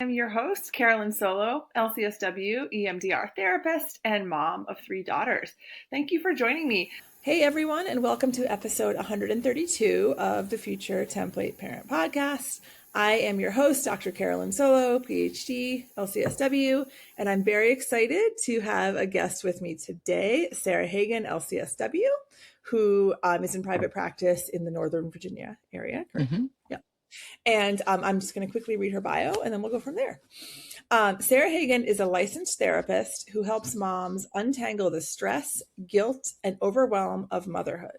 I'm your host, Carolyn Solo, LCSW, EMDR therapist, and mom of 3 daughters. Thank you for joining me. Hey, everyone, and welcome to episode 132 of the Future Template Parent Podcast. I am your host, Dr. Carolyn Solo, PhD, LCSW, and I'm very excited to have a guest with me today, Sarah Hagan LCSW, who is in private practice in the Northern Virginia area. Correct? Mm-hmm. Yeah. And I'm just going to quickly read her bio, and then we'll go from there. Sarah Hagan is a licensed therapist who helps moms untangle the stress, guilt, and overwhelm of motherhood.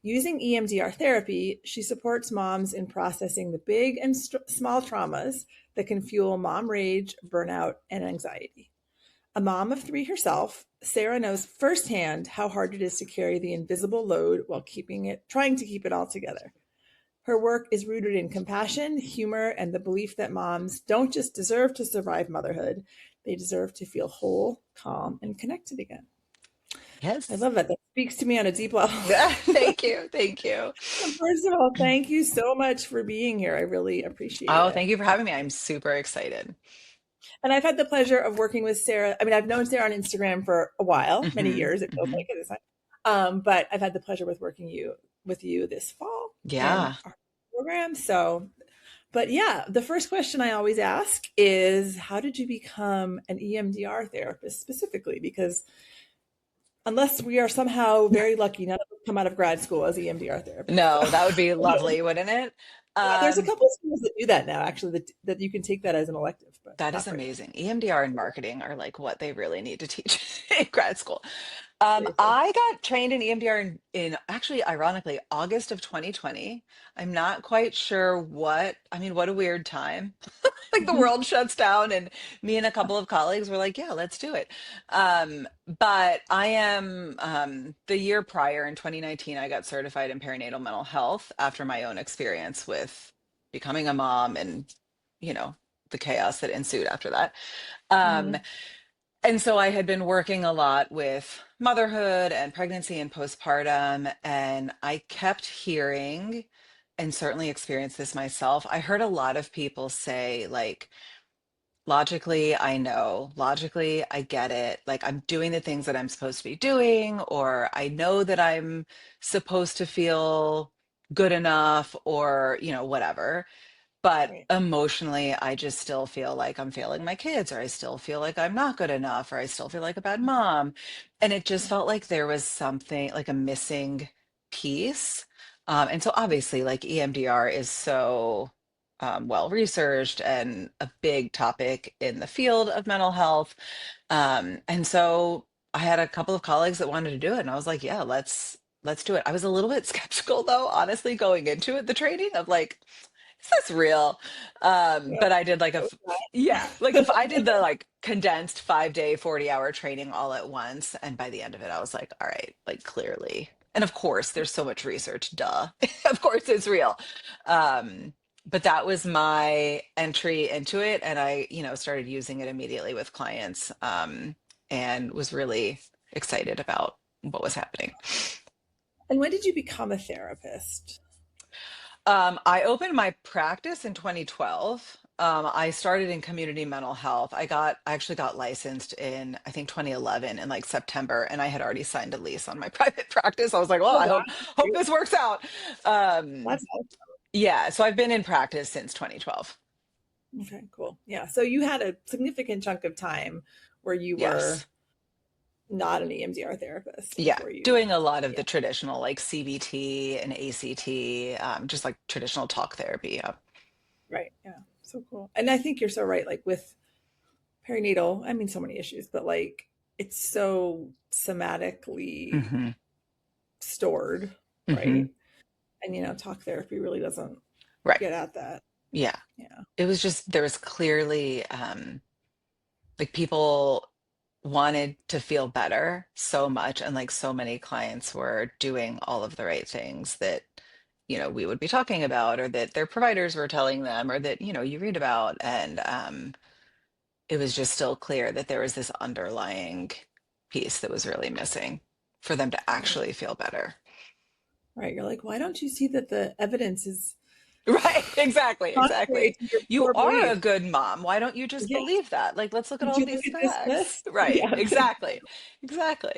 Using EMDR therapy, she supports moms in processing the big and small traumas that can fuel mom rage, burnout, and anxiety. A mom of 3 herself, Sarah knows firsthand how hard it is to carry the invisible load while trying to keep it all together. Her work is rooted in compassion, humor, and the belief that moms don't just deserve to survive motherhood, they deserve to feel whole, calm, and connected again. Yes. I love that. That speaks to me on a deep level. Thank you. Thank you. First of all, thank you so much for being here. I really appreciate Oh, it. thank you for having me. I'm super excited. And I've had the pleasure of working with Sarah. I mean, I've known Sarah on Instagram for a while, many Mm-hmm. years, it feels like at this time. But I've had the pleasure with you this fall in Yeah. our program. But yeah, the first question I always ask is, how did you become an EMDR therapist specifically? Because unless we are somehow very lucky, none of us come out of grad school as EMDR therapists. No, So that would be lovely, wouldn't it? yeah, there's a couple of schools that do that now, actually, that you can take that as an elective, but That not is for now. amazing. EMDR and marketing are like what they really need to teach in grad school. Seriously. I got trained in EMDR in actually, ironically, August of 2020. I'm not quite sure what a weird time. Like the world shuts down, and me and a couple of colleagues were like, yeah, let's do it. But I am, the year prior in 2019, I got certified in perinatal mental health after my own experience with becoming a mom and, you know, the chaos that ensued after that. Um, Mhm. and so I had been working a lot with motherhood and pregnancy and postpartum, and I kept hearing and certainly experienced this myself. I heard a lot of people say, like, logically, I know, logically, I get it. Like, I'm doing the things that I'm supposed to be doing, or I know that I'm supposed to feel good enough, or, whatever. But Right. emotionally, I just still feel like I'm failing my kids, or I still feel like I'm not good enough, or I still feel like a bad mom. And it just felt like there was something like a missing piece. And so obviously, like EMDR is so well researched and a big topic in the field of mental health. And so I had a couple of colleagues that wanted to do it, and I was like, yeah, let's do it. I was a little bit skeptical though, honestly, going into it, the training of like, is this real? Yeah. But I did like yeah, like Okay. if I did the like condensed 5-day, 40-hour training all at once, and by the end of it, I was like, all right, like clearly. And of course, there's so much research, duh. Of course it's real. But that was my entry into it, and I, started using it immediately with clients, and was really excited about what was happening. And when did you become a therapist? I opened my practice in 2012. I started in community mental health. I actually got licensed in, I think, 2011 in like September, and I had already signed a lease on my private practice. I was like, well, Oh, I wow. hope this works out. Um, That's awesome. yeah, so I've been in practice since 2012. Okay, cool. Yeah. So you had a significant chunk of time where you were Yes. not an EMDR therapist Yeah, before you. doing a lot of Yeah. the traditional like CBT and ACT, just like traditional talk therapy. Yeah. Right. Yeah. So cool. And I think you're so right. Like with perinatal, I mean, so many issues, but like it's so somatically Hmm. stored, Hmm. right? And, talk therapy really doesn't Right. get at that. Yeah. Yeah. It was just, there was clearly, like people wanted to feel better so much, and like so many clients were doing all of the right things that we would be talking about, or that their providers were telling them, or that you read about. And it was just still clear that there was this underlying piece that was really missing for them to Right. actually feel better. Right. You're like, why don't you see that the evidence is Right, exactly, exactly. Contrary to your You core are a beliefs. good mom. Why don't you just Yeah. believe that? Like, let's look at Did all you look these at this facts. list? Right, Yeah. exactly. Exactly.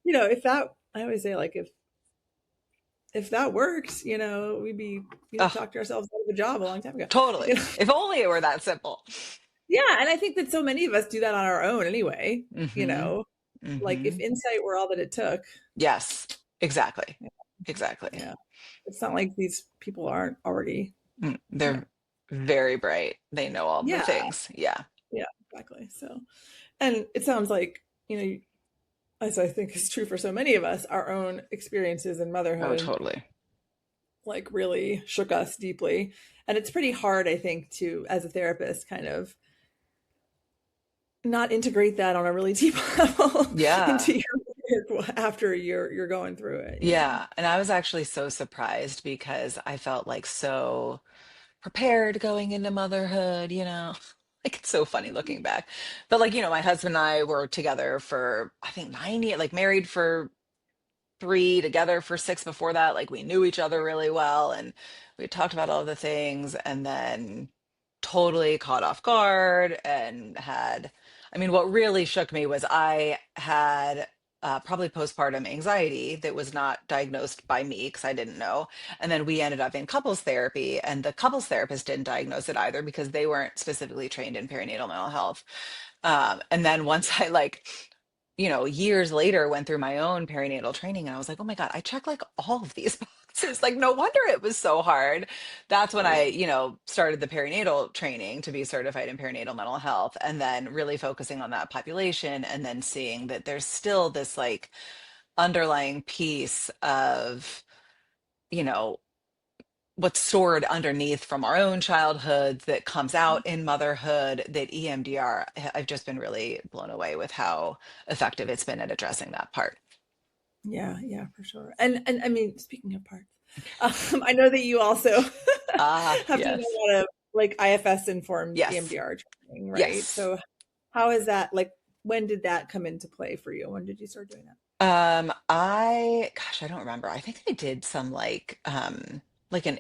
If that, I always say, like, if that worked, we'd be, Oh, talked ourselves out of a job a long time ago. You totally. know? If only it were that simple. Yeah, and I think that so many of us do that on our own anyway. You Mm-hmm. know, like Mm-hmm. if insight were all that it took, Yes, exactly. yeah, Exactly. yeah. It's not like these people aren't already, you know, They're very bright. They know all the yeah, things. Yeah. yeah, exactly. So, and it sounds like, as I think is true for so many of us, our own experiences in Oh, motherhood totally. like really shook us deeply. And it's pretty hard, I think, to, as a therapist, kind of not integrate that on a really deep level Yeah. into your work after you're going through it. Yeah. And I was actually so surprised because I felt like so prepared going into motherhood. Like it's so funny looking back. But like, my husband and I were together for I think 9 years, like married for 3, together for 6 before that. Like we knew each other really well and we talked about all the things and then totally caught off guard and I mean, what really shook me was I had probably postpartum anxiety that was not diagnosed by me because I didn't know. And then we ended up in couples therapy, and the couples therapist didn't diagnose it either because they weren't specifically trained in perinatal mental health. And then once I years later went through my own perinatal training and I was like, oh my God, I checked like all of these boxes. Like, no wonder it was so hard. That's when I, Yeah. started the perinatal training to be certified in perinatal mental health and then really focusing on that population and then seeing that there's still this like underlying piece of, you know, what's stored underneath from our own childhoods that comes out in motherhood that EMDR, I've just been really blown away with how effective it's been at addressing that part. Yeah, yeah, for sure. And I mean, speaking of parts, I know that you also Ah, have done yes. a lot of like IFS informed Yes. EMDR training, right? Yes. So how is that like when did that come into play for you? When did you start doing that? Gosh, I don't remember. I think I did some like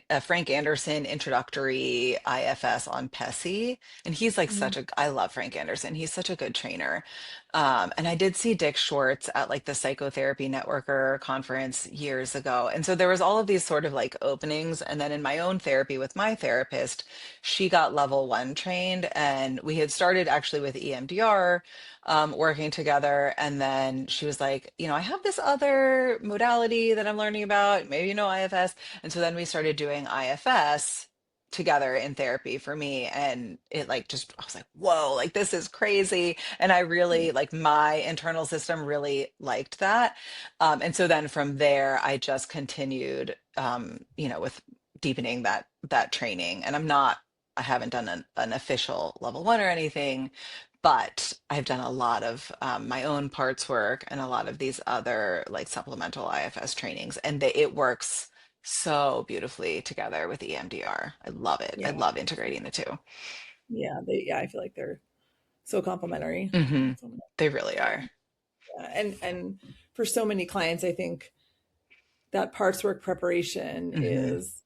a Frank Anderson introductory IFS on Pessy, and he's like Mhm. I love Frank Anderson. He's such a good trainer. And I did see Dick Schwartz at like the Psychotherapy Networker conference years ago. And so there was all of these sort of like openings. And then in my own therapy with my therapist, she got level 1 trained, and we had started actually with EMDR working together. And then she was like, I have this other modality that I'm learning about, maybe IFS. And so then we started doing IFS together in therapy for me. And it like just, I was like, whoa, like this is crazy. And I Yeah. really, like my internal system really liked that. And so then from there, I just continued, with deepening that training. And I haven't done an official level 1 or anything, but I've done a lot of my own parts work and a lot of these other like supplemental IFS trainings, and it works so beautifully together with EMDR. I love it. I Yeah. love integrating the two. Yeah, I feel like they're so complimentary. Hmm. So many- They really yeah. are. Yeah. And for so many clients, I think that parts work preparation Hmm. is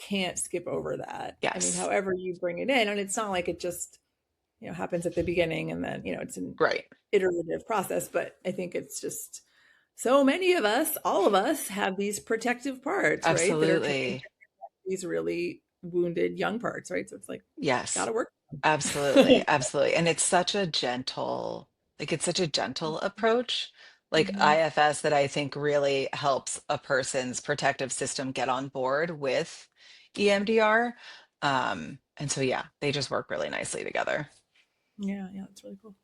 can't skip over that. I mean, Yes. however you bring it in, and it's not like it just, happens at the beginning and then, it's an Right. iterative process, but I think it's just so many of us, all of us have these protective parts, right? That are trying to Absolutely. protect these really wounded young parts, right? So it's like, Yes. gotta work. Absolutely, absolutely. And it's such a gentle, it's such a gentle approach, like Mhm. IFS, that I think really helps a person's protective system get on board with EMDR. And so, yeah, they just work really nicely together. Yeah, yeah, that's really cool.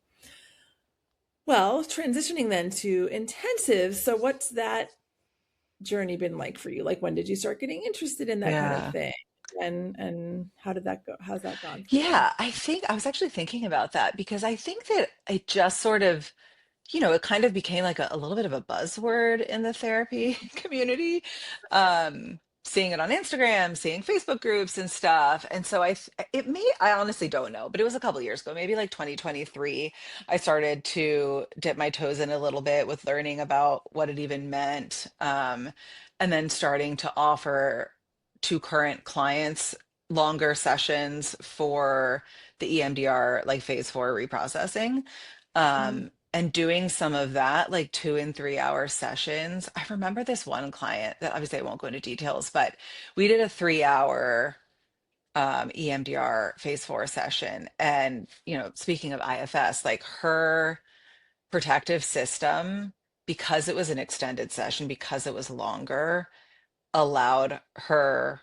Well, transitioning then to intensive. So what's that journey been like for you? Like when did you start getting interested in that kind of Yeah. thing? And how did that go? How's that gone for you? Yeah, I think I was actually thinking about that because I think that I just sort of it kind of became like a little bit of a buzzword in the therapy community. Seeing it on Instagram, seeing Facebook groups and stuff. And so I honestly don't know, but it was a couple years ago, maybe like 2023, I started to dip my toes in a little bit with learning about what it even meant. And then starting to offer to current clients longer sessions for the EMDR, like phase four reprocessing. Mhm. And doing some of that, like 2 and 3 hour sessions. I remember this one client that obviously I won't go into details, but we did a 3 hour EMDR phase four session. And, speaking of IFS, like her protective system, because it was an extended session, because it was longer, allowed her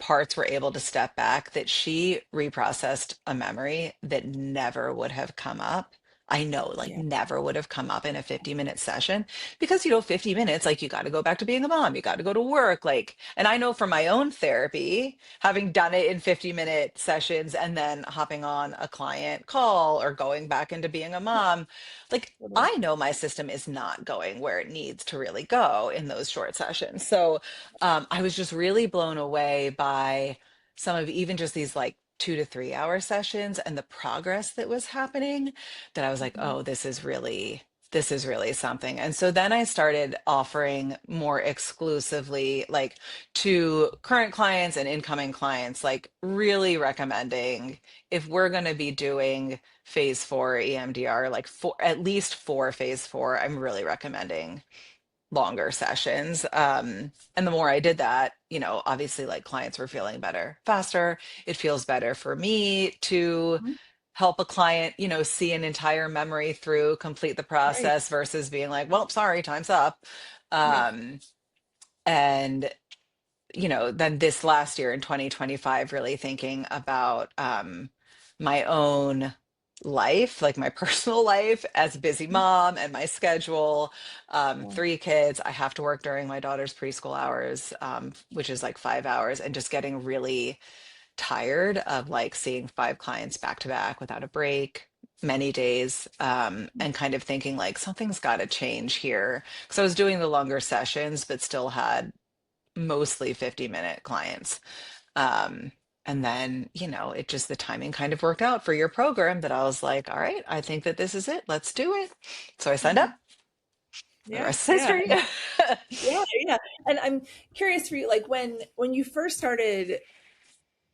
parts were able to step back, that she reprocessed a memory that never would have come up. I know, like Yeah. never would have come up in a 50-minute session because, 50 minutes, like you got to go back to being a mom, you got to go to work. Like, and I know from my own therapy, having done it in 50-minute sessions and then hopping on a client call or going back into being a mom, like Totally. I know my system is not going where it needs to really go in those short sessions. So, I was just really blown away by some of even just these like 2 to 3 hour sessions and the progress that was happening, that I was like, Mhm. oh, this is really something. And so then I started offering more exclusively, like to current clients and incoming clients, like really recommending, if we're going to be doing phase four EMDR, like for at least four phase four, I'm really recommending longer sessions. And the more I did that, obviously like clients were feeling better faster. It feels better for me to Mhm. help a client, see an entire memory through, complete the Right. process versus being like, well, sorry, time's up. Yeah. Um, and then this last year in 2025, really thinking about my own life, like my personal life as a busy Mhm. mom and my schedule. Yeah. 3 kids. I have to work during my daughter's preschool hours, which is like 5 hours, and just getting really tired of like seeing 5 clients back to back without a break, many days, and kind of thinking like something's got to change here. Because I was doing the longer sessions, but still had mostly 50-minute clients. Um, and then, it just, the timing kind of worked out for your program that I was like, all right, I think that this is it. Let's do it. So I signed up. Mhm. The Yeah. rest is Yeah. history. Yeah. Yeah. And I'm curious for you, like when you first started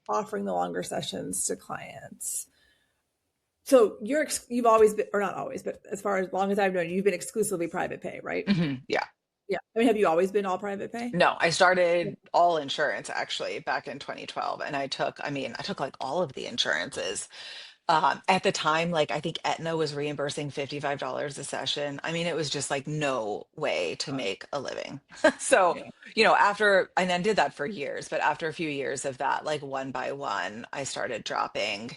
offering the longer sessions to clients. So you've always been, or not always, but as far as long as I've known you, you've been exclusively private pay, right? Yeah. Yeah. I mean, have you always been all private pay? No, I Yeah. started all insurance actually back in 2012. And I took like all of the insurances. At the time, like I think Aetna was reimbursing $55 a session. I mean, it was just like no way to God. make a living. So, Yeah. after, and then did that for years, but after a few years of that, like one by one, I started dropping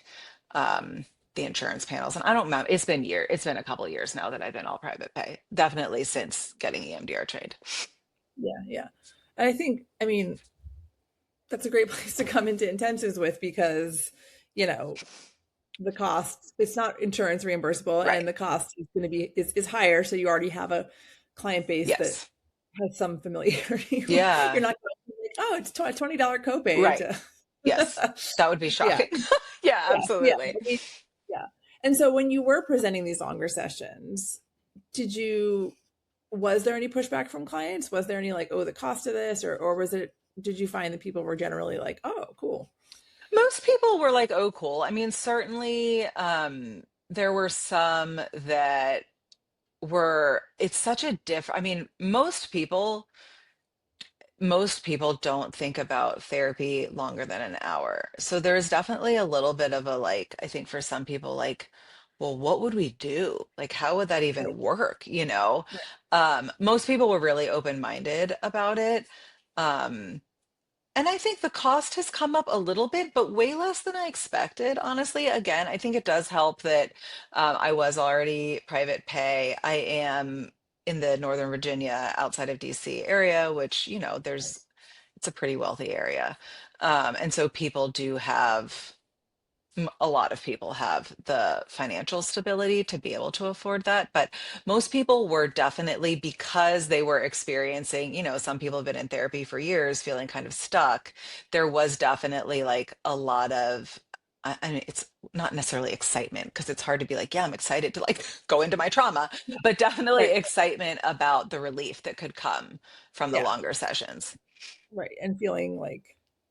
um, the insurance panels. And I don't remember, it's been a couple of years now that I've been all private pay, definitely since getting EMDR trained. Yeah. Yeah. And I think, I mean, that's a great place to come into intensives with because, you know, the cost, it's not insurance reimbursable Right. and the cost is going to be is higher. So you already have a client base that Yes. has some familiarity. You're Yeah. not going to be like, oh, it's $20 copay Right. to Yes. That would be yeah, shocking. Yeah, yeah, yeah. absolutely. I mean, yeah. And so when you were presenting these longer sessions, did you was there any pushback from clients? Was there any like, oh, the cost of this, or was it? Did you find that people were generally like, oh, cool? Most people were like, oh, cool. I mean, certainly, there were some that it's such a I mean, most people don't think about therapy longer than an hour. So there's definitely a little bit of a like, I think for some people, like, well, what would we do? Like, how would that Right, even work? right, Most people were really open-minded about it. Um, And I think the cost has come up a little bit, but way less than I expected, honestly. Again, I think it does help that I was already private pay. I am in the Northern Virginia, outside of DC area, which, it's a pretty wealthy area. And so people do have a lot of people have the financial stability to be able to afford that, but most people were definitely, because they were experiencing, some people have been in therapy for years feeling kind of stuck. There was definitely like a lot of, I mean, it's not necessarily excitement because it's hard to be like, yeah, I'm excited to like go into my trauma, but definitely right. excitement about the relief that could come from the Yeah. longer sessions. right. And feeling like,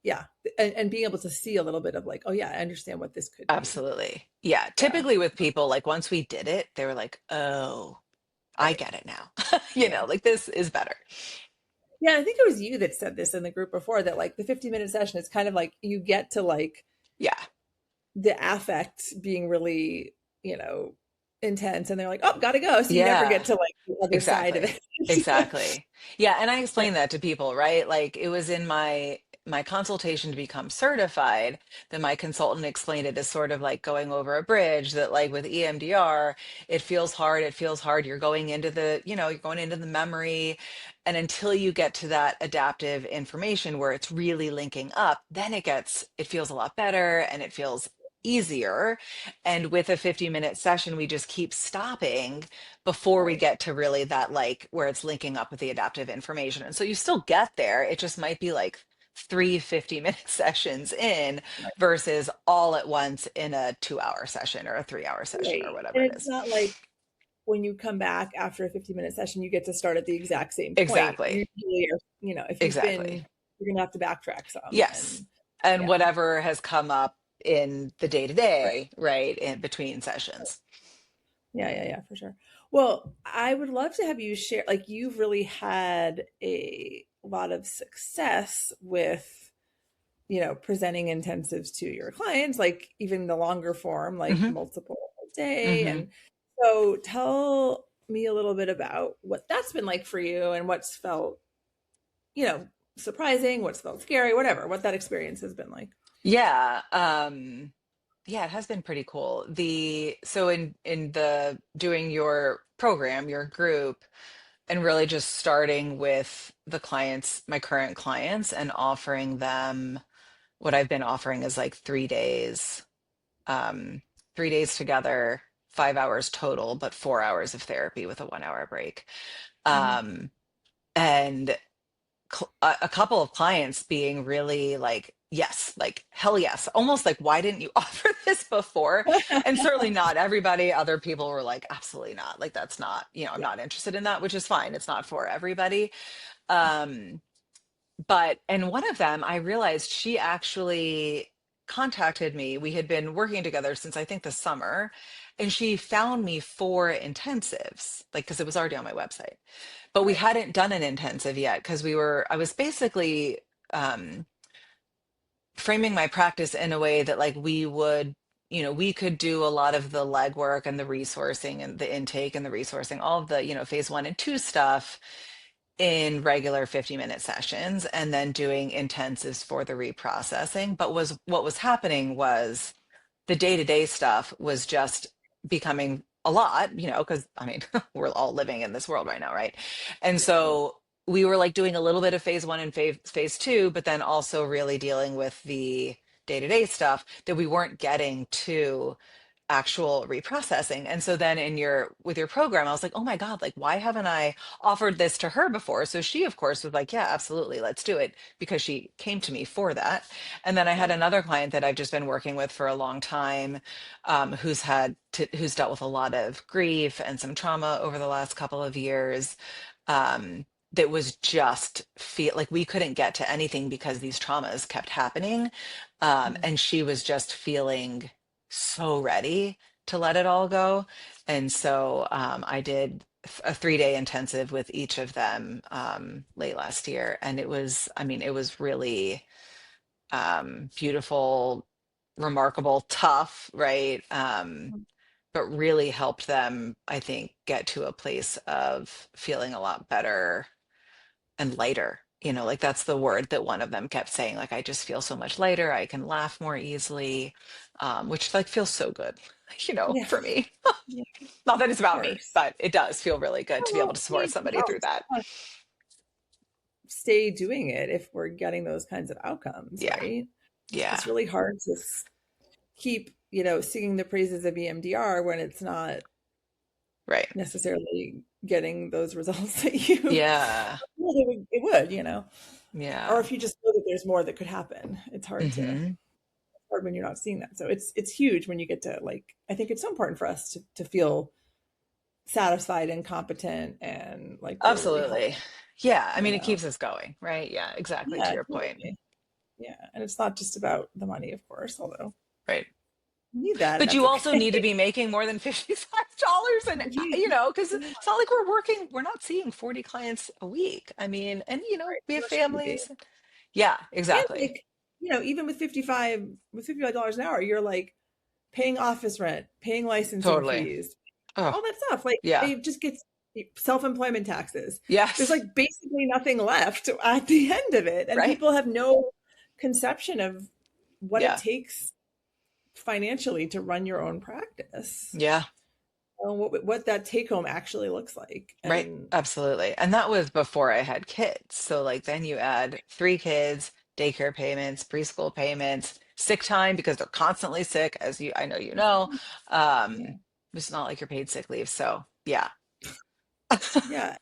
yeah, and being able to see a little bit of like, oh yeah, I understand what this could be. Absolutely. Yeah. Yeah. Typically with people, like once we did it, they were like, oh, I Right. get it now. Yeah. Like this is better. Yeah. I think it was you that said this in the group before that like the 50-minute session is kind of like you get to like Yeah. the affect being really, you know, intense and they're like, oh, gotta go. So you never get Yeah. to like the other side of Exactly. it. Exactly. Yeah, and I Right. explained that to people, right? Like it was in my consultation to become certified that my consultant explained it as sort of like going over a bridge that like with EMDR, it feels hard, it feels hard. You're going into you're going into the memory and until you get to that adaptive information where it's really linking up, then it feels a lot better and it feels easier. And with a 50-minute session, we just keep stopping before we Right. get to really that like where it's linking up with the adaptive information. And so you still get there. It just might be like 3 50-minute sessions in Right. versus all at once in a 2 hour session or a 3 hour session or Right. whatever And it it's is. not like when you come back after a 50-minute session, you get to start at the exact same point. Exactly. Usually, or, you know, if you've Exactly. been, you're going to have to backtrack some. Yes. And And yeah. whatever has come up in the day to Right. day, right, in between sessions. Yeah. Yeah. Yeah. For sure. Well, I would love to have you share, like, you've really had a lot of success with, you know, presenting intensives to your clients, like even the longer form, like Hmm. multiple a day. Hmm. And so tell me a little bit about what that's been like for you and what's felt, you know, surprising, what's felt scary, whatever, what that experience has been like. Yeah. Yeah, it has been pretty cool. So in the doing your program, your group, and really just starting with the clients, my current clients, and offering them what I've been offering is like 3 days, um, 3 days together, 5 hours total, but 4 hours of therapy with a 1 hour break. Mhm. Um, and a couple of clients being really like, yes, like hell yes, almost like why didn't you offer this before? And certainly not everybody. Other people were like, absolutely not, like that's not, I'm Yeah. not interested in that, which is fine, it's not for everybody. um but and one of them, I realized she actually contacted me. We had been working together since I think the summer, and she found me for intensives, like because it was already on my website, but we Right. hadn't done an intensive yet because I was basically um, framing my practice in a way that like we could do a lot of the legwork and the resourcing and the intake and the resourcing, all of the, phase 1 and 2 stuff in regular 50-minute sessions and then doing intensives for the reprocessing. But what was happening was the day-to-day stuff was just becoming a lot, because I mean, we're all living in this world right now, right? And Yeah. so we were like doing a little bit of phase 1 and phase 2, but then also really dealing with the day-to-day stuff that we weren't getting to actual reprocessing. And so then with your program, I was like, oh my God, like why haven't I offered this to her before? So she of course was like, yeah, absolutely, let's do it, because she came to me for that. And then I had Right. another client that I've just been working with for a long time, who's dealt with a lot of grief and some trauma over the last couple of years. That was just feel like we couldn't get to anything because these traumas kept happening. Mhm. And she was just feeling so ready to let it all go. And so I did a 3 day intensive with each of them late last year. And I mean, it was really beautiful, remarkable, tough, right? But really helped them, I think, get to a place of feeling a lot better and lighter. Like that's the word that one of them kept saying, like, I just feel so much lighter. I can laugh more easily, which like feels so good, Yeah. for me. Yeah. Not that it's Of about me, course. but it does feel really good Yeah, to be able well, to I support mean, somebody no, through that. stay doing it if we're getting those kinds of outcomes, Yeah. right? Yeah. It's really hard to keep, you know, singing the praises of EMDR when it's not Right. necessarily getting those results that you Yeah. well, it would, you know, or Yeah. if you just know that there's more that could happen. Hmm. Hard when you're not seeing that. So it's huge when you get to like, I think it's so important for us to feel satisfied and competent and like really Absolutely. whole, Yeah. I you mean, it know? keeps us going, right? Yeah, exactly. To Yeah, your point. totally. Yeah. And it's not just about the money, of course, although Right. you need that and But that's you also okay. need to be making more than $55 an, Yeah, because yeah, it's not like we're not seeing 40 clients a week. I mean, and right. we have Nor should you be. families. Yeah, And exactly. like, even with $55 an hour, you're like paying office rent, paying licensing Totally. fees, Oh, all that stuff. Like yeah. it just gets self-employment taxes. There's Yes. like basically nothing left at the end of it. And Right. people have no conception of what it Yeah. takes financially to run your own practice. Yeah. What that take home actually looks like. Right. And Absolutely. And that was before I had kids. So like then you add three kids, daycare payments, preschool payments, sick time because they're constantly sick, as I know you know. yeah, It's not like you're paid sick leave. So yeah. yeah.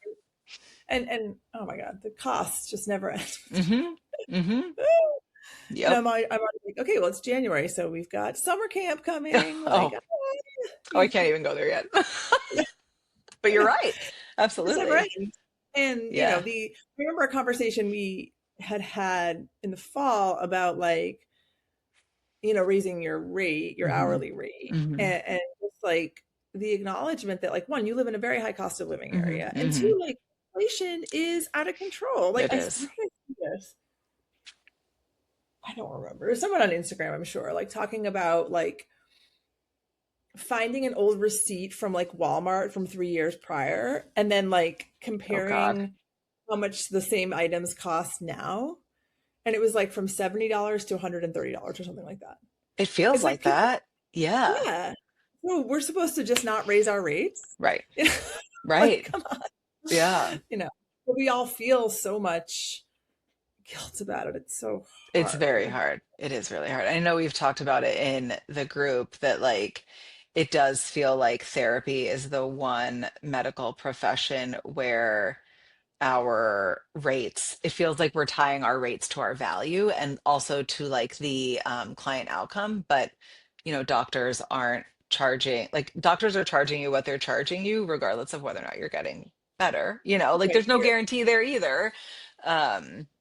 And oh my God, the costs just never end. Mm-hmm. Mm-hmm. And Yep. I'm already like, okay, well, it's January, so we've got summer camp coming. Like, Oh, oh, I yeah, can't even go there yet. But I you're know. right. It just never Absolutely. ends. And Yeah. I remember a conversation we had in the fall about like, raising your Mm-hmm. hourly rate, Mm-hmm. and just like the acknowledgement that like one, you live in a very high cost of living area, Mm-hmm. and Mm-hmm. two, like inflation is out of control. Like It where is. did I see this? I don't remember. It was someone on Instagram, I'm sure, like talking about like finding an old receipt from like Walmart from 3 years prior and then like Oh God. comparing how much the same items cost now. And it was like from $70 to $130 or something like that. It feels It's like like people, that. Yeah. yeah. So we're supposed to just not raise our rates? Right. You know, like, Right. come on. Yeah. You know, but we all feel so much guilt about it. It's so It's very hard. hard. It is really hard. I know we've talked about it in the group that like it does feel like therapy is the one medical profession where our rates, it feels like we're tying our rates to our value and also to like the client outcome. But, doctors aren't charging, like doctors are charging you what they're charging you, regardless of whether or not you're getting better, like Right. there's no guarantee there either.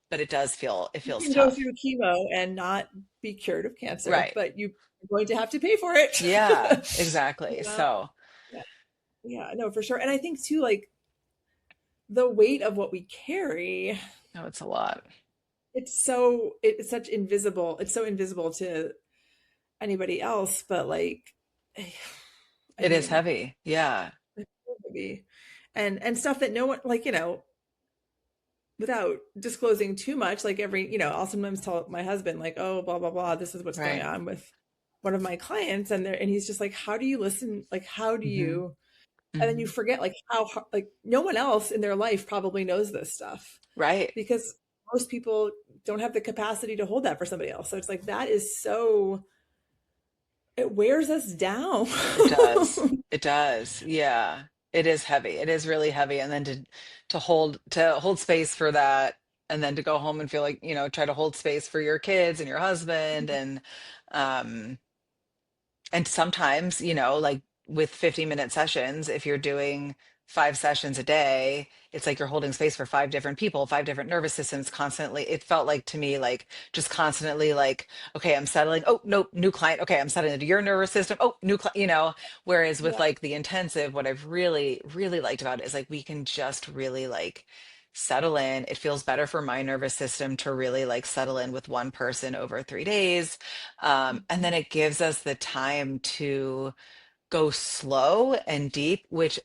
But it You feels can go tough. through chemo and not be cured of cancer, Right. but you're going to have to pay for it. Yeah, You exactly. know? So, Yeah, yeah, no, for sure. And I think too, like the weight of what we carry, no, it's a lot. it's so invisible to anybody else, but like, I It is mean, heavy. Yeah. it's so heavy. And stuff that no one, like, without disclosing too much, like I'll sometimes tell my husband, like, oh, blah, blah, blah, this is what's going Right. on with one of my clients. And he's just like, how do you listen? Like, how do Hmm. you, and then you Hmm. forget like like no one else in their life probably knows this stuff Right. because most people don't have the capacity to hold that for somebody else. So it's like, that is so, it wears us down. It does. It does. Yeah. It is heavy. It is really heavy. And then to hold space for that and then to go home and feel like, try to hold space for your kids and your husband um and sometimes, like with 50-minute sessions, if you're doing 5 sessions a day, it's like you're holding space for five different people, five different nervous systems constantly. It felt like to me, like just constantly like, okay, I'm settling. Oh, no, new client. Okay, I'm settling into your nervous system. Oh, new client. Whereas with Yeah. like the intensive, what I've really, really liked about it is like we can just really like settle in. It feels better for my nervous system to really like settle in with one person over 3 days. And then it gives us the time to go slow and deep, which,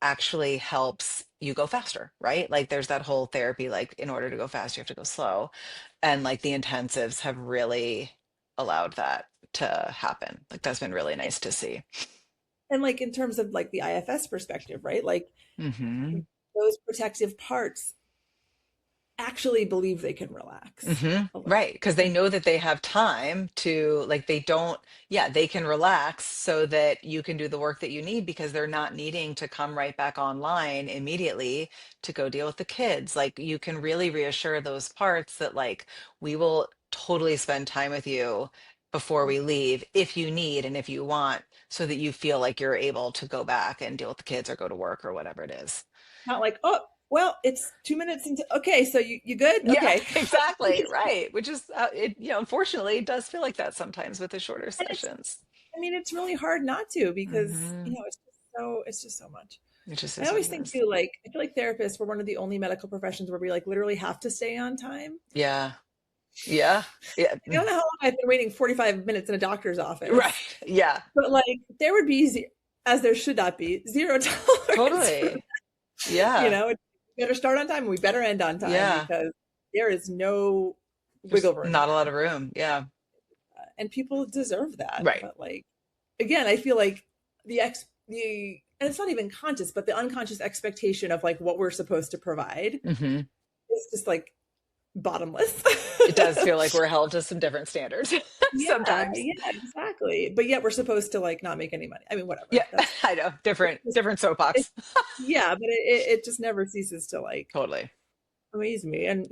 actually helps you go faster, right? Like there's that whole therapy, like in order to go fast, you have to go slow. And like the intensives have really allowed that to happen. Like that's been really nice to see. And like in terms of like the IFS perspective, right? Like Hmm. those protective parts actually believe they can relax Hmm. a little. Right. Because they And know that they have time to, like, they don't, yeah, they can relax so that you can do the work that you need because they're not needing to come right back online immediately to go deal with the kids. Like, you can really reassure those parts that, like, we will totally spend time with you before we leave if you need and if you want, so that you feel like you're able to go back and deal with the kids or go to work or whatever it is. Not like, oh, well, it's 2 minutes into, okay, so you good? Yeah, Okay. exactly. Right. Which is, unfortunately, it does feel like that sometimes with the shorter And it's, sessions. I mean, it's really hard not to because, Hmm. it's just so much. It just I is what always it think is. too, like, I feel like therapists, we're one of the only medical professions where we like literally have to stay on time. Yeah. Yeah. Yeah. I don't know how long I've been waiting 45 minutes in a doctor's Right. office, Yeah. but like there would be, as there should not be, zero tolerance for, Totally. Yeah. we better start on time and we better end on time Yeah. because there is no There's wiggle room not a here. lot of room. Yeah. And people deserve that. Right. But like, again, I feel like and it's not even conscious, but the unconscious expectation of like what we're supposed to provide Hmm. is just like bottomless. It does feel like we're held to some different standards Yeah, sometimes. yeah, exactly. But yet we're supposed to like not make any money. I mean, Yeah. whatever. That's I know. it's Different, just different it, soapbox. yeah, but it just never ceases to like Totally. amaze me. And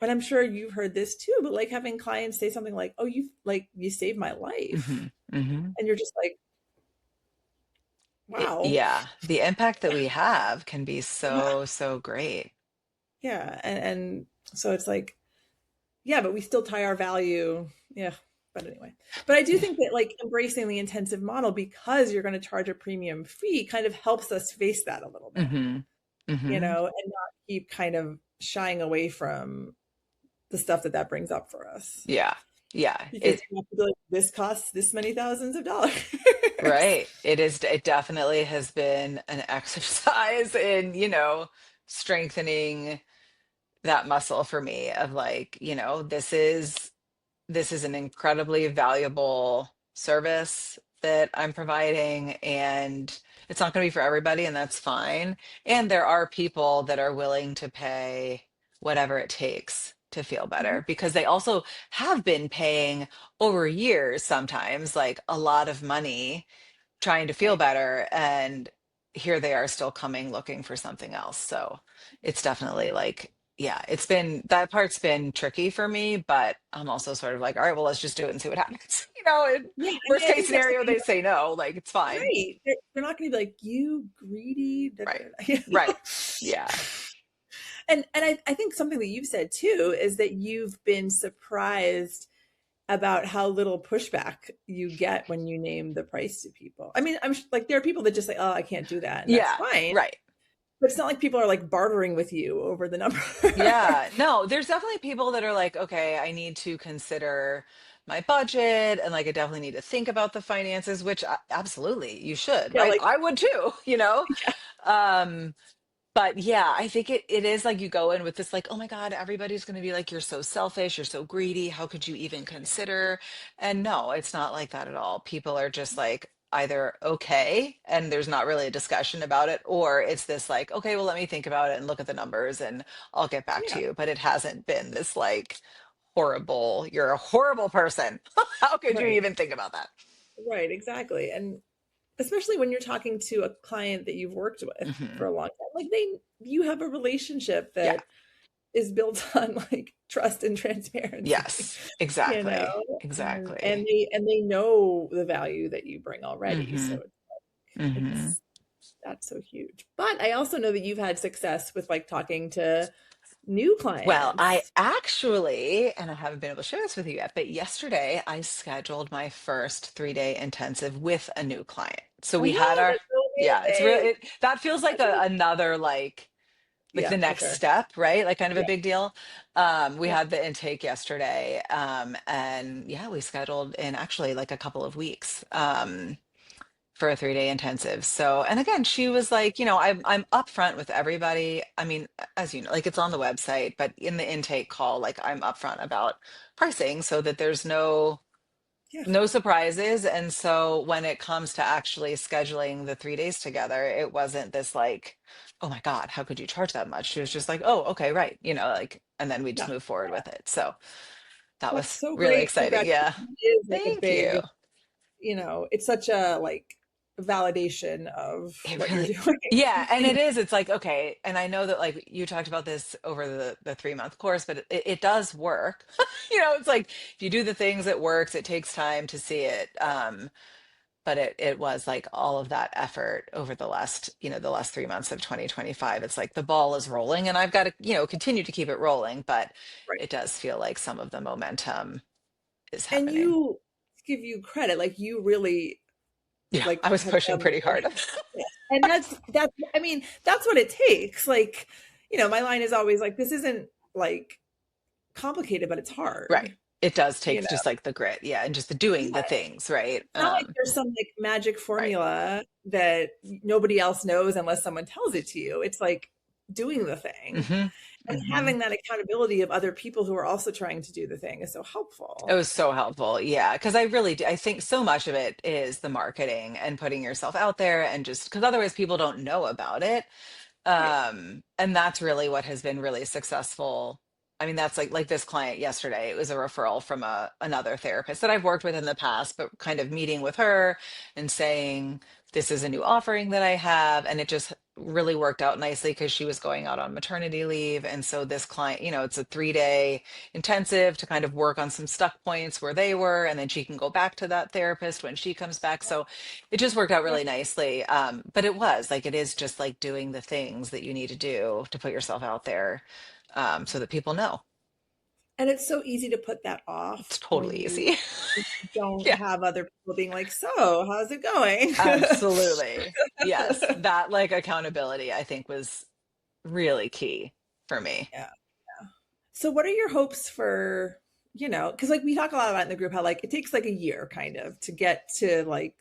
and I'm sure you've heard this too, but like having clients say something like, "Oh, you saved my life," Hmm. Hmm. and you're just like, "Wow." Yeah. The impact that we have can be Yeah, so, so great. yeah, and so it's like, yeah, but we still tie our value. Yeah, but anyway, but I do Yeah. think that like embracing the intensive model because you're going to charge a premium fee kind of helps us face that a little bit, Hmm. Hmm. and not keep kind of shying away from the stuff that brings up for us Yeah. Yeah. because you have to be like, this costs this many thousands of dollars. Right. It is, it definitely has been an exercise in, strengthening that muscle for me of like, this is an incredibly valuable service that I'm providing, and it's not going to be for everybody, and that's fine. And there are people that are willing to pay whatever it takes to feel Mhm. better because they also have been paying over years, sometimes like a lot of money trying to feel Right. better, and here they are still coming looking for something else. So it's definitely like, yeah, that part's been tricky for me, but I'm also sort of like, all right, well, let's just do it and see what happens. In Yeah, I worst mean, I case think that's scenario, something they say no, like it's fine. right. They're not going to be like you greedy. Da, da, Right. da, da, you know? Right. Yeah. And I think something that you've said too is that you've been surprised about how little pushback you get when you name the price to people. I mean, like there are people that just say, "Oh, I can't do that," and that's Yeah. fine. Right. But it's not like people are like bartering with you over the number. Yeah, no, there's definitely people that are like, okay, I need to consider my budget and like I definitely need to think about the finances, which absolutely you should, Yeah, right? like I would too, you know? yeah, Um, but yeah, I think it is like you go in with this like, oh my God, everybody's going to be like, you're so selfish, you're so greedy. How could you even consider? And no, it's not like that at all. People are just like either okay, and there's not really a discussion about it, or it's this like, okay, well, let me think about it and look at the numbers and I'll get back to yeah, you. But it hasn't been this like horrible, you're a horrible person. How could you right, even think about that? right, exactly. And especially when you're talking to a client that you've worked with for Hmm. a long time, like you have a relationship Yeah. that is built on like trust and transparency, Yes, you know, exactly. and Exactly. they know the value that you bring already. Hmm. So Hmm. it's that's so huge. But I also know that you've had success with like talking to new Well, I clients. actually, and I haven't been able to share this with you yet, but yesterday I scheduled my first 3-day intensive with a new client. So Oh we yeah, had our, that's so yeah, it's real. amazing. That feels like That's another like yeah, the for next sure. step, right? Like kind of a Yeah, big deal. We yeah. had the intake yesterday, and yeah, we scheduled in actually like a couple of weeks. For a 3-day intensive. So, and again, she was like, I'm upfront with everybody. I mean, as you know, like it's on the website, but in the intake call, like I'm upfront about pricing so that there's Yeah. no surprises. And so when it comes to actually scheduling the 3 days together, it wasn't this like, oh my God, how could you charge that much? She was just like, oh, okay, right. Like, and then we just Yeah. move forward with it. So that That's was so really great. exciting. Congratulations. Yeah. It is like a Thank you. big, it's such a like validation of It what you're really, doing. yeah, and You it is. It's like, okay, and I know that like you talked about this over the 3 month course, but it does work. It's like if you do the things, it works. It takes time to see it. But it was like all of that effort over the last 3 months of 2025. It's like the ball is rolling, and I've got to, continue to keep it rolling, but right. it does feel like some of the momentum is And happening. you give you credit, like you really Yeah, like I was have pushing done the pretty thing. hard. Yeah. And that's I mean, that's what it takes. Like, my line is always like, this isn't like complicated, but it's Right. hard. It does You take know, just like the grit, yeah, and just the doing the yeah. things, right? It's not like there's some like magic Right. formula that nobody else knows unless someone tells it to you. It's like doing the thing Hmm. and Hmm. having that accountability of other people who are also trying to do the thing is so It helpful. was so helpful. Yeah. Because I really do. I think so much of it is the marketing and putting yourself out there and just because otherwise people don't know about it. Right. And that's really what has been really successful. I mean, that's like this client yesterday. It was a referral from another therapist that I've worked with in the past, but kind of meeting with her and saying, this is a new offering that I have. And it just really worked out nicely because she was going out on maternity leave. And so this client, it's a 3-day intensive to kind of work on some stuck points where they were, and then she can go back to that therapist when she comes back. So it just worked out Yeah. really nicely. But it was like, it is just like doing the things that you need to do to put yourself out there so that people know. And it's so easy to put that It's off totally easy. when you don't Yeah, have other people being like, so how's it going? absolutely. Yes. That like accountability, I think, was really key for me. Yeah. So what are your hopes for, because like we talk a lot about in the group how like it takes like a year kind of to get to like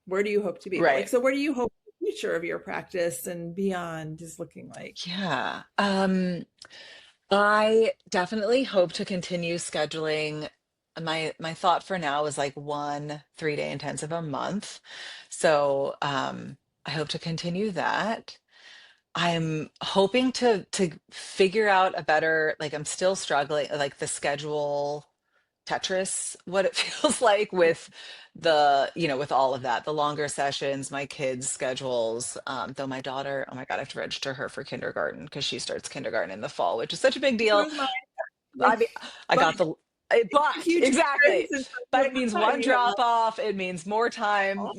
where do you hope to be? But like Right. so where do you hope the future of your practice and beyond is looking like? Yeah. I definitely hope to continue scheduling. My thought for now is like 1 3-day intensive a month. So I hope to continue that. I'm hoping to figure out a better, like I'm still struggling, like the schedule Tetris, what it feels like with with all of that, the longer sessions, my kids' schedules. Though my daughter, oh my God, I have to register her for kindergarten because she starts kindergarten in the fall, which is such a big So deal. is mine. I Like, mean, I but got it's a but huge difference exactly. in terms But of it means what time one you have. drop off, it means more time,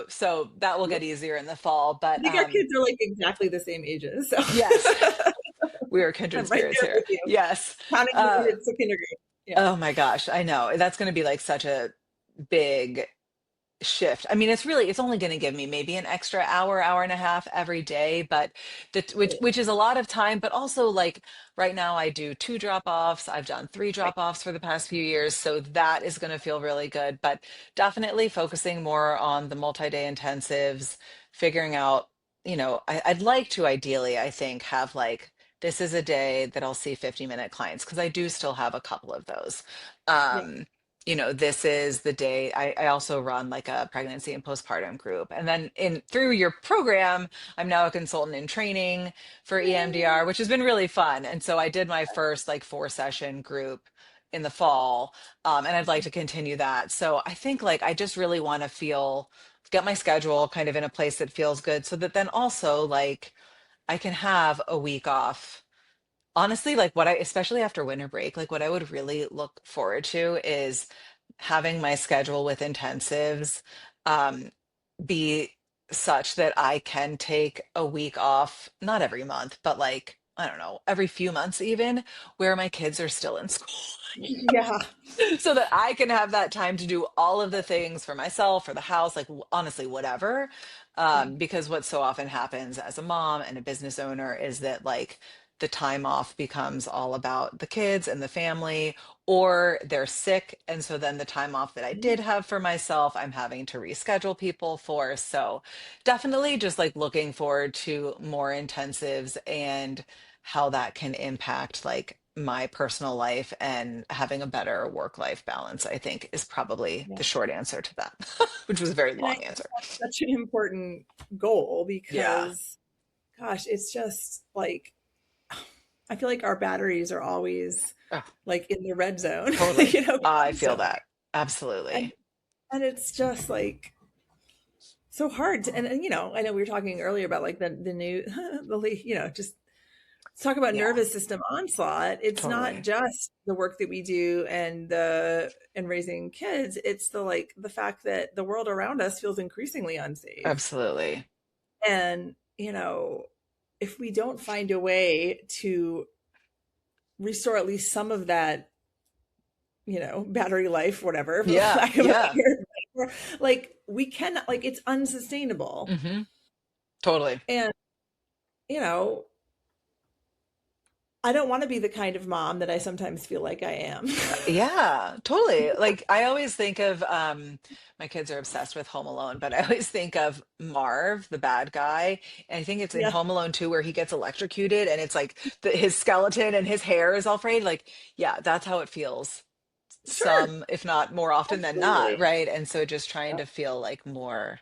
so that will I get easier in the fall. But think our kids are like exactly the same ages. So yes, we are kindred I'm right spirits there here. with you. Yes. Counting the Uh, minutes to kindergarten. Yeah. oh my gosh, I know. That's going to be like such a big shift. I mean, it's only going to give me maybe an extra hour, hour and a half every day, but which is a lot of time, but also like right now I do 2 drop-offs. I've done 3 drop-offs for the past few years, so that is going to feel really good, but definitely focusing more on the multi-day intensives, figuring out, I'd like to ideally, I think, have like this is a day that I'll see 50-minute clients because I do still have a couple of those. Yeah. Um, this is the day I also run like a pregnancy and postpartum group. And then in through your program, I'm now a consultant in training for EMDR, Yay. which has been really fun. And so I did my first like 4-session group in the fall. And I'd like to continue that. So I think like I just really want to get my schedule kind of in a place that feels good so that then also like I can have a week off. Honestly, like especially after winter break, like what I would really look forward to is having my schedule with intensives um, be such that I can take a week off, not every month, but like, I don't know, every few months even, where my kids are still in school. Yeah. So that I can have that time to do all of the things for myself, for the house, like honestly, whatever. Yeah. Because what so often happens as a mom and a business owner is that like the time off becomes all about the kids and the family, or they're sick. And so then the time off that I did have for myself, I'm having to reschedule people for. So definitely just like looking forward to more intensives and how that can impact like my personal life and having a better work-life balance, I think is probably Yeah. the short answer to that, which was a very And I long think answer. that's such an important goal Yeah. because, gosh, it's just like, I feel like our batteries are always Oh, like in the red zone, totally. I feel constantly. that. And Absolutely. and it's just like so hard to, and I know we were talking earlier about like the new just talk about Yeah, nervous system onslaught. It's not totally. just the work that we do and raising kids. It's the fact that the world around us feels increasingly unsafe. Absolutely. And, if we don't find a way to restore at least some of that, battery life, whatever, for Yeah, lack of a yeah. better metaphor, like we cannot, like it's unsustainable. Hmm. Totally. And, you know, I don't want to be the kind of mom that I sometimes feel like I am. Yeah, totally. Like I always think of my kids are obsessed with Home Alone, but I always think of Marv, the bad guy. And I think it's in Yeah, Home Alone 2 where he gets electrocuted and it's like his skeleton and his hair is all frayed. Like, yeah, that's how it feels. sure. Some, if not more often than not, Absolutely. right? And so just trying to feel like more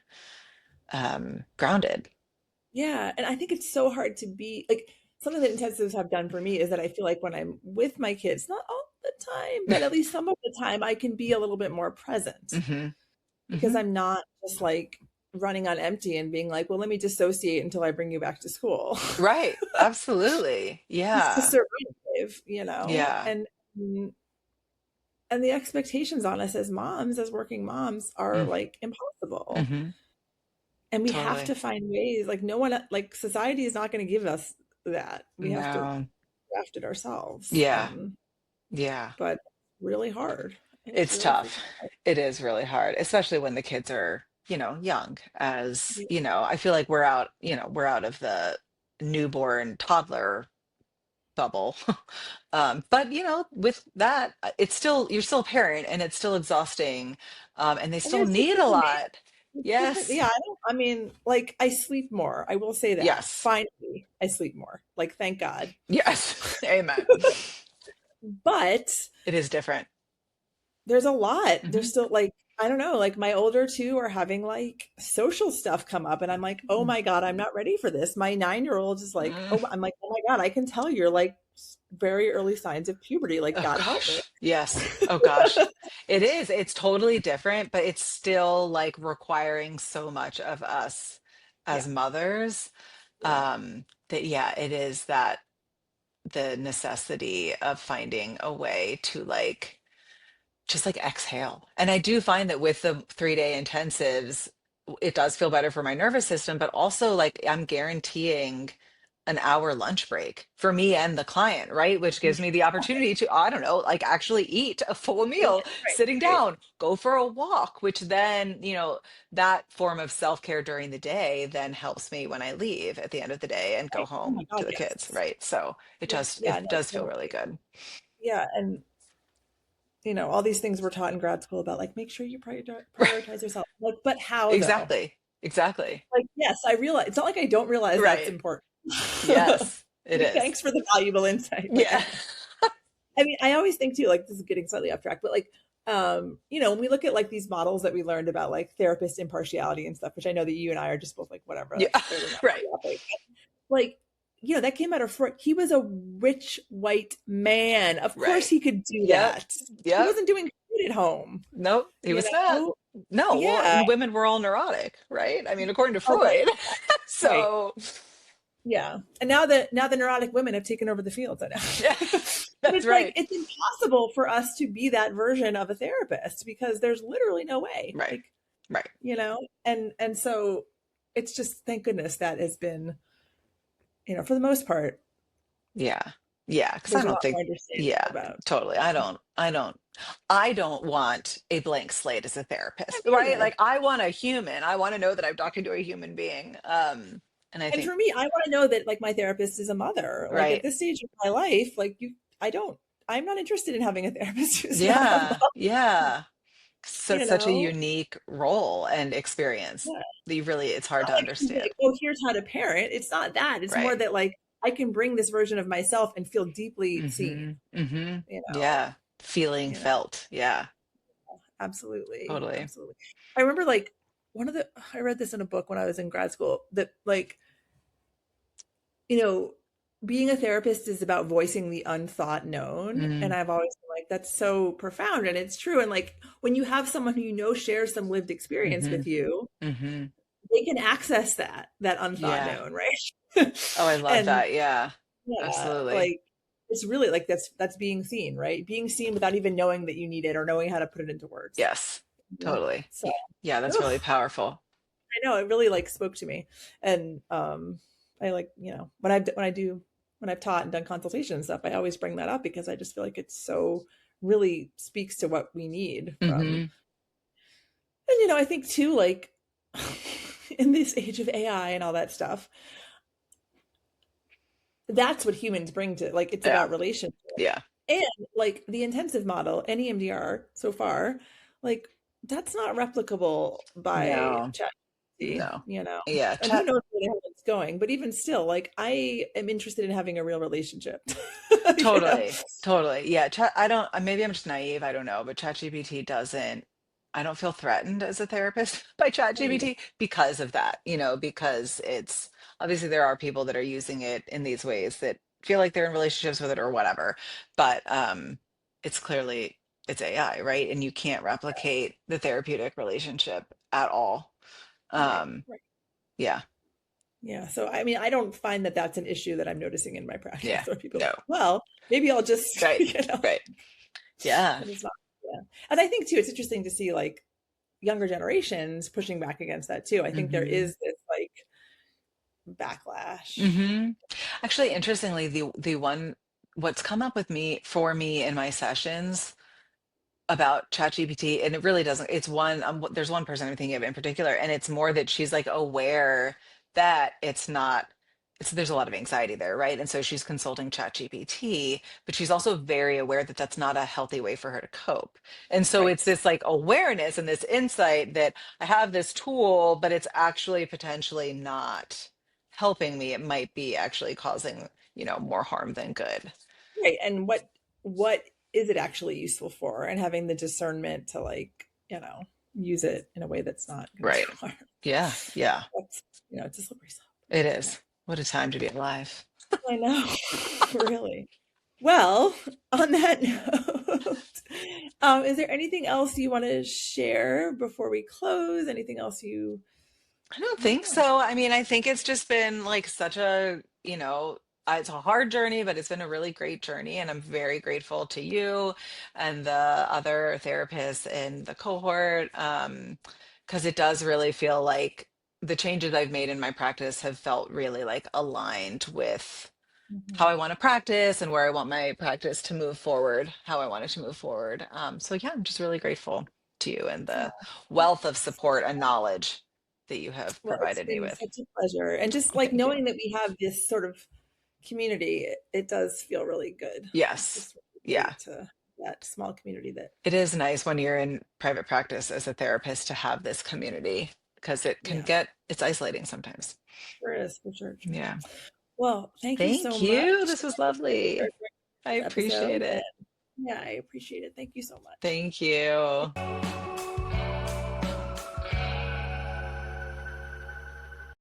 grounded. Yeah, and I think it's so hard to be like something that intensives have done for me is that I feel like when I'm with my kids, not all the time, but at least some of the time, I can be a little bit more present Hmm. because Hmm. I'm not just like running on empty and being like, well, let me dissociate until I bring you back to school. Right. Absolutely. Just to Yeah. survive, Yeah. and the expectations on us as moms, as working moms, are like impossible. Mm-hmm. And we have Totally. to find ways, like no one, like society is not going to give us that. We have to No. craft it ourselves. Yeah. Yeah. But really hard. It's It's really tough. freaking It is really hard, especially when the kids are, young. As, hard. I feel like we're out of the newborn toddler bubble. But with that, it's still you're still a parent and it's still exhausting. And they And still there's need a different lot. yeah, Yes. I mean, like I sleep more. I will say that. Yes. Finally, I sleep more. Like thank God. Yes. Amen. But It is different. there's a lot. There's Hmm. still like I don't know, like my older two are having like social stuff come up and I'm like, "Oh my God, I'm not ready for this." My 9-year-old is like, Mm. "Oh, I'm like, "Oh my God, I can tell you're like very early signs of puberty. Like Oh God help me." gosh. Yes. Oh gosh. It is. It's totally different, but it's still like requiring so much of us Yeah. as mothers. Yeah. That yeah, it is that the necessity of finding a way to like just like exhale. And I do find that with the 3-day intensives, it does feel better for my nervous system, but also like I'm guaranteeing an hour lunch break for me and the client, right? Which gives me the opportunity to, I don't know, like actually eat a full Right. meal, sitting Right. down, go for a walk, which then, that form of self-care during the day then helps me when I leave at the end of the day and go Right. Oh my home to God, the kids, yes. right? So it Yeah. does, Yeah. it No, does feel really totally. good. Yeah. And all these things we're taught in grad school about like make sure you Right. prioritize yourself. Like, but how though? Exactly. Exactly. Like, yes, I realize it's not like I don't realize that's Right. important. Yes, it is. Thanks for the valuable insight. Like, Yeah. I mean, I always think too, like this is getting slightly off track, but like, when we look at like these models that we learned about like therapist impartiality and stuff, which I know that you and I are just both like, whatever, Yeah. that's clearly not Right. my topic. Like, that came out of Freud. He was a rich white man. Of course Right. he could do Yep. that. He Yep. wasn't doing food at home, Nope, he you was not. know? No, well, Yeah. and women were all neurotic, right? I mean, according to Oh, right. Freud. Right. So, Yeah. And now the neurotic women have taken over the field. I know. yeah, But that's it's like right. it's impossible for us to be that version of a therapist because there's literally no way. Right. Like, Right. and so it's just thank goodness that has been, for the most part, Yeah. Yeah, because I there's a don't lot think, more understanding yeah, about. totally. I don't want a blank slate as a I therapist, mean, right? either. Like I want a human. I want to know that I'm talking to a human being. And I And think, for me, I want to know that like my therapist is a mother. Like at right. this stage of my life, like I'm not interested in having a therapist who's not a Yeah. mom, Yeah. So you it's such a know? unique role and experience Yeah. that it's hard Not to like she's understand. like, oh, here's how to parent. It's not that. It's more Right. that like I can bring this version of myself and feel deeply seen, Mm-hmm. Mm-hmm. you know, Yeah. Feeling you know, felt. Yeah. absolutely. Totally. Absolutely. I remember like I read this in a book when I was in grad school that like, you know, being a therapist is about voicing the unthought known. Mm, And I've always been like, that's so profound and it's true. And like when you have someone who shares some lived experience mm-hmm. with you, Mm-hmm. they can access that unthought Yeah. known, right? Oh, I love And that. Yeah. yeah, Absolutely. like it's really like that's being seen, right? Being seen without even knowing that you need it or knowing how to put it into words. Yes. Mhm. Totally. So, Yeah, that's ugh, really powerful. I know it really like spoke to me, and I like when I've taught and done consultation and stuff, I always bring that up because I just feel like it's so really speaks to what we need from, Hmm. and I think too like in this age of AI and all that stuff, that's what humans bring to like it's Yeah. about relationship. Yeah. And like the intensive model and EMDR so far, like that's not replicable by No. ChatGPT, No. you know. Yeah. And who knows where the hell it's going, but even still, like I am interested in having a real relationship. You know? Totally, totally. Yeah, I don't, maybe I'm just naive, I don't know, but ChatGPT doesn't, I don't feel threatened as a therapist by Me neither. ChatGPT because of that, because it's obviously there are people that are using it in these ways that feel like they're in relationships with it or whatever, but it's clearly it's AI, right? And you can't replicate the therapeutic relationship at all. Right, Um, right. yeah, Yeah. So I mean, I don't find that that's an issue that I'm noticing in my yeah, practice where people are no, like, well, maybe I'll just, right, right. Yeah. and it's not. Yeah. And I think too, it's interesting to see like younger generations pushing back against that too. I think there Hmm. is this like backlash. Hmm. Actually, interestingly, the one what's come up with me for me in my sessions about ChatGPT, and it really doesn't. It's one. There's one person I'm thinking of in particular, and it's more that she's like aware that it's not. There's a lot of anxiety there, right? And so she's consulting ChatGPT, but she's also very aware that that's not a healthy way for her to cope. And so it's Right. this like awareness and this insight that I have this tool, but it's actually potentially not helping me. It might be actually causing, more harm than good. Right. And what is it actually useful for? And having the discernment to like, use it in a way that's not going to Right. do harm. Yeah. Yeah. That's, it's a slippery slope. It Yeah. is. What a time to be alive. I know. Really. Well, on that note, is there anything else you want to share before we close? Anything else I don't I don't think know. so. I mean, I think it's just been like such a, it's a hard journey, but it's been a really great journey. And I'm very grateful to you and the other therapists in the cohort. Because it does really feel like the changes I've made in my practice have felt really like aligned with how Mhm. I want to practice and where I want my practice to move forward, how I want it to move forward. So yeah, I'm just really grateful to you and the Oh, wealth of support and knowledge that you have well, it's provided me been with. such a pleasure. And just Oh, like thank you. knowing that we have this sort of community, it does feel really good. It's Yes. just really Yeah. great to that small community that, It is nice when you're in private practice as a therapist to have this community because yeah, it's isolating sometimes. sure is for sure. Yeah. Well, thank you so Thank much you. This was for lovely. I this episode. appreciate And it. yeah, I appreciate it. Thank you so much. Thank you.